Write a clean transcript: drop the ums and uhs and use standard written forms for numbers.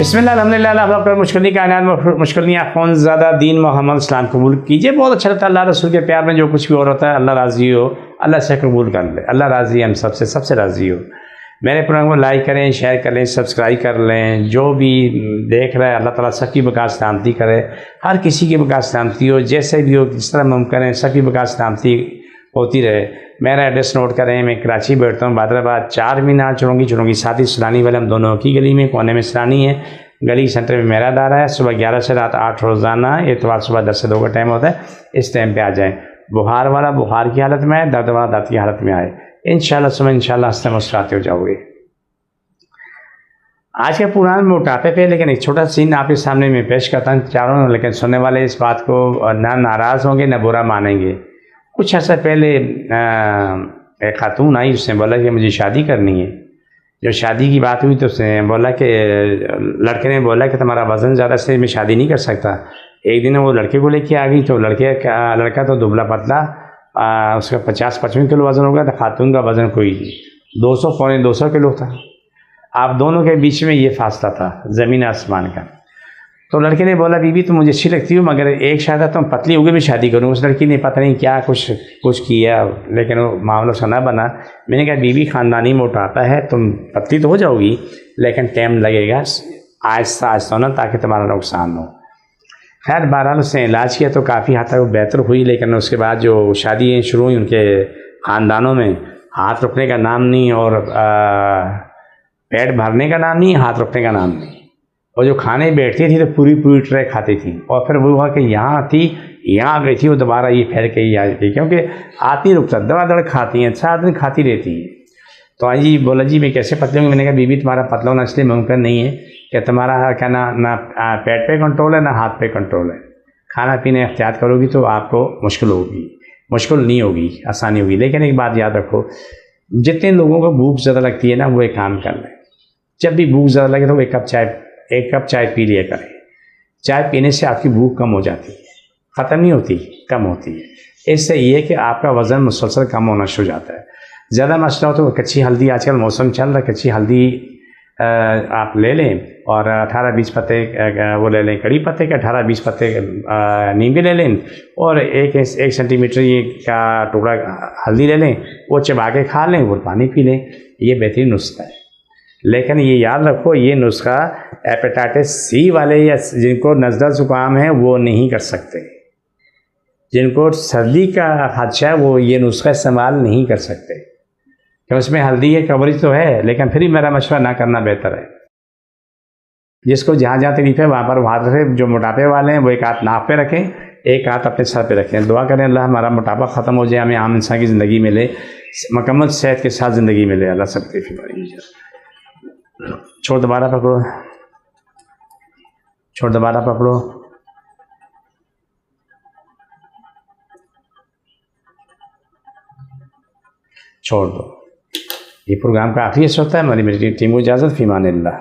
बिस्मिल्लाह अल्हम्दुलिल्लाह अल्लाह पर मुश्किल कायनात मुश्किल कौन ज़्यादा दीन मोहम्मद इस्लाम कबूल कीजिए। बहुत अच्छा लगता है अल्लाह रसूल के प्यार में जो कुछ भी और होता है अल्लाह राज़ी हो, अल्लाह से कबूल कर ले। अल्लाह राज़ी हम सबसे राज़ी हो। मेरे प्रोग्राम को लाइक करें, शेयर कर लें, सब्सक्राइब कर लें। जो भी देख रहा है अल्लाह ताला सबकी बका सलामती करे, हर किसी की बका सलामती हो, जैसे भी हो जिस तरह मुमकिन है सबकी बका सलामती होती रहे। मेरा एड्रेस नोट करें, मैं कराची बैठता हूँ, बादराबाद 4 मीनार चुरंगी साथ ही सलानी वाले हम दोनों की गली में, कोने में सलानी है। गली सेंटर में मेरा दारा है। सुबह 11 से रात 8 रोज़ाना, इतवार सुबह 10 से 2 का टाइम होता है। इस टाइम पे आ जाएं। बुखार वाला बुखार की हालत में आए, दर्द वाला दर्द की हालत में आए। इंशाल्लाह सुबह इंशाल्लाह हंसते मुस्कुराते हो जाओगे। आज के प्रोग्राम में मोटापे पे लेकिन एक छोटा सीन आपके सामने में पेश करता हूँ चारों, लेकिन सुनने वाले इस बात को ना नाराज़ होंगे ना बुरा मानेंगे। कुछ अर्सा पहले एक खातून आई, उसने बोला कि मुझे शादी करनी है। जब शादी की बात हुई तो उसने बोला कि लड़के ने बोला कि तुम्हारा वज़न ज़्यादा से मैं शादी नहीं कर सकता। एक दिन वो लड़के को लेके आ गई तो लड़का तो दुबला पतला, उसका 50-55 किलो वज़न होगा, तो खातून का वज़न कोई 200 पौने 200 किलो था। आप दोनों के बीच में ये फासला था ज़मीन आसमान का। तो लड़के ने बोला बीबी तुम मुझे अच्छी लगती हो, मगर एक शायद तुम पतली होगी भी शादी करूँ। उस लड़की ने पता नहीं क्या कुछ किया, लेकिन वो मामला सुना बना। मैंने कहा बीबी ख़ानदानी मोटापा है, तुम पतली तो हो जाओगी लेकिन टाइम लगेगा, आहिस्ता आहिस्ता होना ताकि तुम्हारा नुकसान हो। खैर बहरहाल उसने इलाज किया तो काफ़ी हद तक वो बेहतर हुई, लेकिन उसके बाद जो शादी शुरू हुई उनके ख़ानदानों में हाथ रुकने का नाम नहीं, और पेट भरने का नाम नहीं, हाथ रुकने का नाम नहीं। और जो खाने बैठती थी तो पूरी ट्रे खाती थी, और फिर वो हुआ कि यहाँ थी, यहाँ गई थी, वो दोबारा ये फैल के ही आ गई, क्योंकि आती रुकता दड़ खाती हैं, 7 दिन खाती रहती है। तो आज जी बोला जी मैं कैसे पतली हूँ। मैंने कहा बीबी तुम्हारा पतला होना इसलिए मुमकिन नहीं है कि तुम्हारा क्या ना पेट पे कंट्रोल है ना हाथ पे कंट्रोल है। खाना पीना एहतियात करोगी तो आपको मुश्किल होगी, मुश्किल नहीं होगी, आसानी होगी। लेकिन एक बात याद रखो, जितने लोगों को भूख ज़्यादा लगती है ना वो एक काम कर लें, जब भी भूख ज़्यादा लगे तो एक कप चाय पी लिया करें। चाय पीने से आपकी भूख कम हो जाती है, ख़त्म नहीं होती, कम होती है। इससे ये है कि आपका वज़न मुसलसल कम होना शुरू हो जाता है। ज़्यादा मसला हो तो कच्ची हल्दी, आजकल मौसम चल रहा है, कच्ची हल्दी आप ले लें, और 18-20 पत्ते वो ले लें कड़ी पत्ते के, 18-20 पत्ते नीम के ले लें, और 1 सेंटीमीटर ये का टुकड़ा हल्दी ले लें, वो चबा के खा लें, वो पानी पी लें। ये बेहतरीन नुस्खा है। लेकिन ये याद रखो, ये नुस्खा हेपेटाइटिस सी वाले या जिनको नज़ला ज़ुकाम है वो नहीं कर सकते। जिनको सर्दी का खदशा है वो ये नुस्खा इस्तेमाल नहीं कर सकते, क्योंकि उसमें हल्दी की कवरेज तो है, लेकिन फिर भी मेरा मशवरा ना करना बेहतर है। जिसको जहाँ जहाँ तकलीफ है वहाँ पर हाथ रखें। जो मोटापे वाले हैं वो एक हाथ नाक पे रखें, एक हाथ अपने सर पे रखें। दुआ करें अल्लाह हमारा मोटापा ख़त्म हो जाए, हमें आम इंसान की ज़िंदगी मिले, मुकम्मल सेहत के साथ ज़िंदगी मिले। अल्लाह सबकी बीमारी छोड़ दोबारा पकड़ो, छोड़ दोबारा पकड़ो, छोड़ दो। ये प्रोग्राम का आखिरी हिस्सा होता है। हमारी मेरी टीम को इजाज़त, फ़ी अमानिल्लाह।